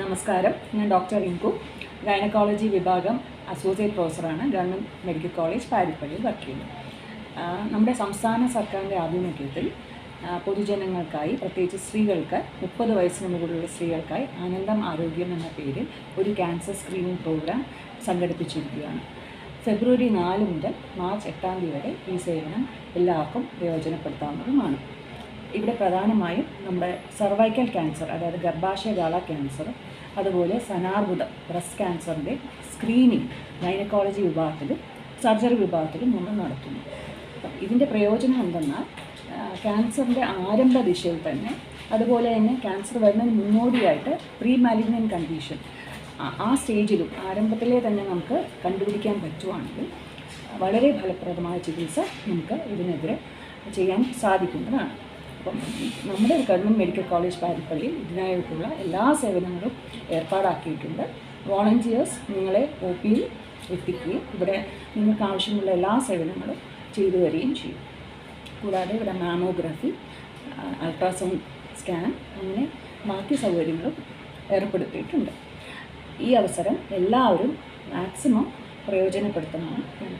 നമസ്കാരം. ഞാൻ doctor Rinku, gynaecology വിഭാഗം അസോസിയേറ്റ് പ്രൊഫസറാണ്. ഗവൺമെൻറ് മെഡിക്കൽ കോളേജ് പാരിപ്പള്ളിയിൽ വർക്ക് ചെയ്യുന്നു. നമ്മുടെ സംസ്ഥാന സർക്കാരിൻ്റെ ആഭിമുഖ്യത്തിൽ പൊതുജനങ്ങൾക്കായി, പ്രത്യേകിച്ച് സ്ത്രീകൾക്ക്, 30 വയസ്സിന് മുകളിലുള്ള സ്ത്രീകൾക്കായി ആനന്ദം ആരോഗ്യം എന്ന പേരിൽ ഒരു ക്യാൻസർ സ്ക്രീനിങ് പ്രോഗ്രാം സംഘടിപ്പിച്ചിരിക്കുകയാണ്. ഫെബ്രുവരി 4 മുതൽ മാർച്ച് 8 വരെ ഈ സേവനം എല്ലാവർക്കും പ്രയോജനപ്പെടുത്താവുന്നതുമാണ്. ഇവിടെ പ്രധാനമായും നമ്മുടെ സർവൈക്കൽ ക്യാൻസർ, അതായത് ഗർഭാശയഗാള ക്യാൻസർ, അതുപോലെ സ്തനാർബുദം, ബ്രസ്റ്റ് ക്യാൻസറിൻ്റെ സ്ക്രീനിങ് ഗൈനക്കോളജി വിഭാഗത്തിലും സർജറി വിഭാഗത്തിലും നമ്മൾ നടത്തുന്നു. ഇതിൻ്റെ പ്രയോജനം എന്തെന്നാൽ ക്യാൻസറിൻ്റെ ആരംഭ ദിശയിൽ തന്നെ, അതുപോലെ തന്നെ ക്യാൻസർ വരുന്നതിന് മുന്നോടിയായിട്ട് പ്രീ മാലിഗ്നൻ്റ് കണ്ടീഷൻ ആ സ്റ്റേജിലും ആരംഭത്തിലെ തന്നെ നമുക്ക് കണ്ടുപിടിക്കാൻ പറ്റുവാണെങ്കിൽ വളരെ ഫലപ്രദമായ ചികിത്സ നമുക്ക് ഇതിനെതിരെ ചെയ്യാൻ സാധിക്കുന്നതാണ്. അപ്പം നമ്മുടെ ഗവൺമെൻറ് മെഡിക്കൽ കോളേജ് പാരിപ്പള്ളിയിൽ ഇതിനായിട്ടുള്ള എല്ലാ സേവനങ്ങളും ഏർപ്പാടാക്കിയിട്ടുണ്ട്. വോളണ്ടിയേഴ്സ് നിങ്ങളെ OPയിൽ എത്തിക്കുകയും ഇവിടെ നിങ്ങൾക്ക് ആവശ്യമുള്ള എല്ലാ സേവനങ്ങളും ചെയ്തു വരികയും ചെയ്യും. കൂടാതെ ഇവിടെ മാമോഗ്രഫി, അൾട്രാസൗണ്ട് സ്കാൻ, അങ്ങനെ ബാക്കി സൗകര്യങ്ങളും ഏർപ്പെടുത്തിയിട്ടുണ്ട്. ഈ അവസരം എല്ലാവരും മാക്സിമം പ്രയോജനപ്പെടുത്തണമെന്ന് ഞാൻ